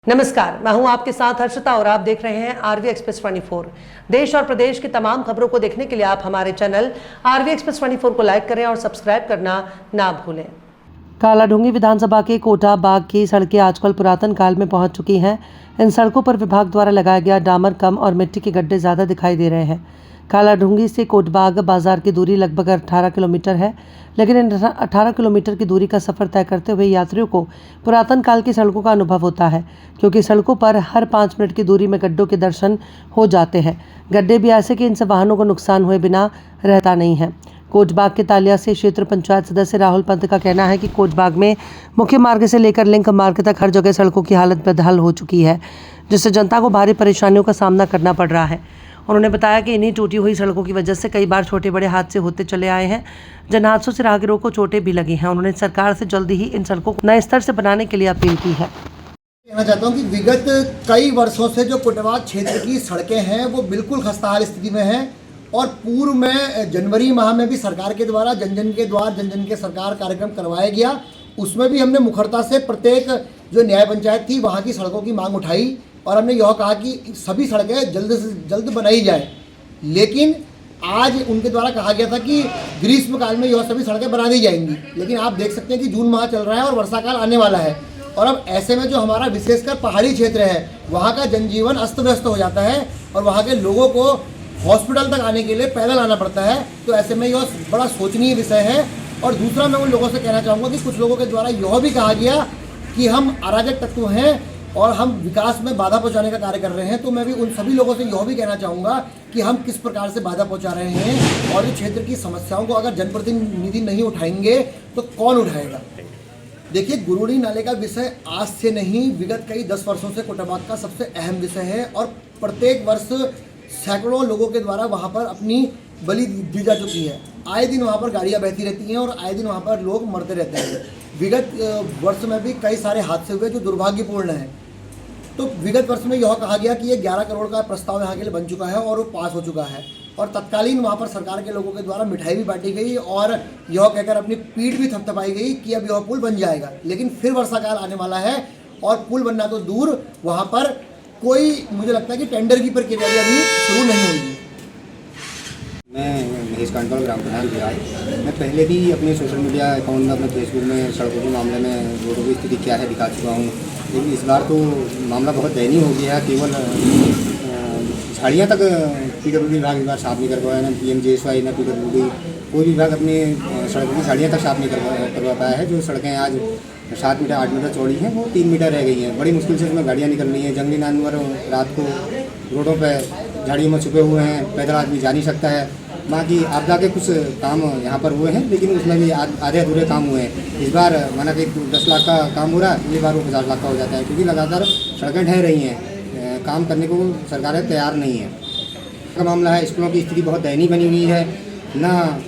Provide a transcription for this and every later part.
नमस्कार, मैं हूं आपके साथ हर्षिता और आप देख रहे हैं आरवी एक्सप्रेस 24। देश और प्रदेश की तमाम खबरों को देखने के लिए आप हमारे चैनल आरवी एक्सप्रेस 24 को लाइक करें और सब्सक्राइब करना ना भूलें। कालाढूंगी विधानसभा के कोटा बाग की सड़कें आजकल पुरातन काल में पहुंच चुकी हैं। इन सड़कों पर विभाग द्वारा लगाया गया डामर कम और मिट्टी के गड्ढे ज़्यादा दिखाई दे रहे हैं। कालाढूंगी से कोटबाग बाजार की दूरी लगभग 18 किलोमीटर है, लेकिन इन 18 किलोमीटर की दूरी का सफ़र तय करते हुए यात्रियों को पुरातन काल की सड़कों का अनुभव होता है, क्योंकि सड़कों पर हर 5 मिनट की दूरी में गड्ढों के दर्शन हो जाते हैं। गड्ढे भी ऐसे कि इनसे वाहनों को नुकसान हुए बिना रहता नहीं है। कोटबाग के तालिया से क्षेत्र पंचायत सदस्य राहुल पंत का कहना है कि कोटबाग में मुख्य मार्ग से लेकर लिंक मार्ग तक हर जगह सड़कों की हालत बदहाल हो चुकी है, जिससे जनता को भारी परेशानियों का सामना करना पड़ रहा है। उन्होंने बताया कि इन्हीं टूटी हुई सड़कों की वजह से कई बार छोटे बड़े हादसे होते चले आए हैं। जन हादसों से राहगीरों को चोटें भी लगी हैं। उन्होंने सरकार से जल्दी ही इन सड़कों को नए स्तर से बनाने के लिए अपील की है। कहना चाहता हूँ कि विगत कई वर्षों से जो कोटबाग क्षेत्र की सड़कें हैं वो बिल्कुल खस्ताहाल स्थिति में हैं और पूर्व में जनवरी माह में भी सरकार के द्वारा जन जन के द्वार जन जन के सरकार कार्यक्रम करवाया गया। उसमें भी हमने मुखरता से प्रत्येक जो न्याय पंचायत थी वहाँ की सड़कों की मांग उठाई और हमने यह कहा कि सभी सड़कें जल्द से जल्द बनाई जाए। लेकिन आज उनके द्वारा कहा गया था कि ग्रीष्म काल में यह सभी सड़कें बना दी जाएंगी, लेकिन आप देख सकते हैं कि जून माह चल रहा है और वर्षा काल आने वाला है और अब ऐसे में जो हमारा विशेषकर पहाड़ी क्षेत्र है वहाँ का जनजीवन अस्त व्यस्त हो जाता है और वहाँ के लोगों को हॉस्पिटल तक आने के लिए पैदल आना पड़ता है। तो ऐसे में यह बड़ा शोचनीय विषय है। और दूसरा मैं उन लोगों से कहना चाहूँगा कि कुछ लोगों के द्वारा यह भी कहा गया कि हम अराजक तत्व हैं और हम विकास में बाधा पहुंचाने का कार्य कर रहे हैं। तो मैं भी उन सभी लोगों से यह भी कहना चाहूँगा कि हम किस प्रकार से बाधा पहुंचा रहे हैं और इस क्षेत्र की समस्याओं को अगर जनप्रतिनिधि नहीं उठाएंगे तो कौन उठाएगा। देखिए, गुरुड़ी नाले का विषय आज से नहीं विगत कई 10 वर्षों से कोटबाग का सबसे अहम विषय है और प्रत्येक वर्ष सैकड़ों लोगों के द्वारा वहाँ पर अपनी बलि दी जा चुकी है। आए दिन वहाँ पर गाड़ियाँ बहती रहती हैं और आए दिन वहाँ पर लोग मरते रहते हैं। विगत वर्ष में भी कई सारे हादसे हुए जो दुर्भाग्यपूर्ण हैं। तो विगत वर्ष में यह कहा गया कि ये 11 करोड़ का प्रस्ताव यहाँ के लिए बन चुका है और वो पास हो चुका है और तत्कालीन वहाँ पर सरकार के लोगों के द्वारा मिठाई भी बांटी गई और यह कहकर अपनी पीठ भी थपथपाई गई कि अब यह पुल बन जाएगा। लेकिन फिर वर्षा काल आने वाला है और पुल बनना तो दूर, वहाँ पर कोई मुझे लगता है कि टेंडर की प्रक्रिया अभी शुरू नहीं हुई। मैं महेश कांडवाल, ग्राम प्रधान बिहार। मैं पहले भी अपने सोशल मीडिया अकाउंट में अपने फेसबुक में सड़कों के मामले में रोडों की स्थिति क्या है दिखा चुका हूँ, लेकिन इस बार तो मामला बहुत दयनीय हो गया है। केवल झाड़ियाँ तक PWD विभाग इस बार साफ नहीं कर पाया, ना PMJSY ना PWD, कोई विभाग अपने सड़कों की झाड़ियाँ तक साफ नहीं करवा पाया है। जो सड़कें आज 7 मीटर 8 मीटर चौड़ी हैं वो 3 मीटर रह गई हैं। बड़ी मुश्किल से इसमें गाड़ियाँ निकल रही हैं। जंगली जानवर रात को रोडों पर झाड़ियों में छुपे हुए हैं, पैदल आदमी जा नहीं सकता है। बाकी आपदा के कुछ काम यहाँ पर हुए हैं, लेकिन उसमें भी आधे अधूरे काम हुए हैं। इस बार माना कि 10 लाख का काम हो रहा है, इस बार वो 50 लाख का हो जाता है, क्योंकि लगातार सड़कें ढह रही हैं, काम करने को सरकारें तैयार नहीं है। का मामला है, स्कूलों की स्थिति बहुत दयनीय बनी हुई है, ना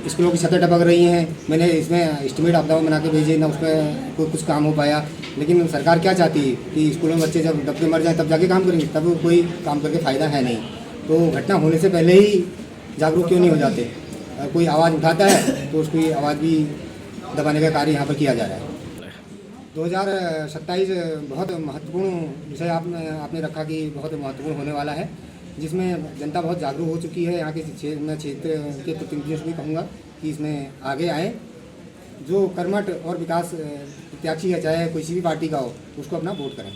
स्कूलों की छतें टपक रही हैं। मैंने इसमें एस्टिमेट आपदाओं बना के भेजे, ना उस पर कोई कुछ काम हो पाया। लेकिन सरकार क्या चाहती है कि स्कूलों में बच्चे जब दब के मर जाएँ तब जाके काम करेंगे, तब कोई काम करके फ़ायदा है नहीं। तो घटना होने से पहले ही जागरूक क्यों नहीं हो जाते? कोई आवाज़ उठाता है तो उसकी आवाज़ भी दबाने का कार्य यहाँ पर किया जा रहा है। 2027 बहुत महत्वपूर्ण विषय आपने रखा कि बहुत महत्वपूर्ण होने वाला है, जिसमें जनता बहुत जागरूक हो चुकी है। यहाँ के क्षेत्र के प्रतिनिधियों से भी कहूँगा कि इसमें आगे आए। जो कर्मठ और विकास प्रत्याशी है, चाहे किसी भी पार्टी का हो, उसको अपना वोट करें।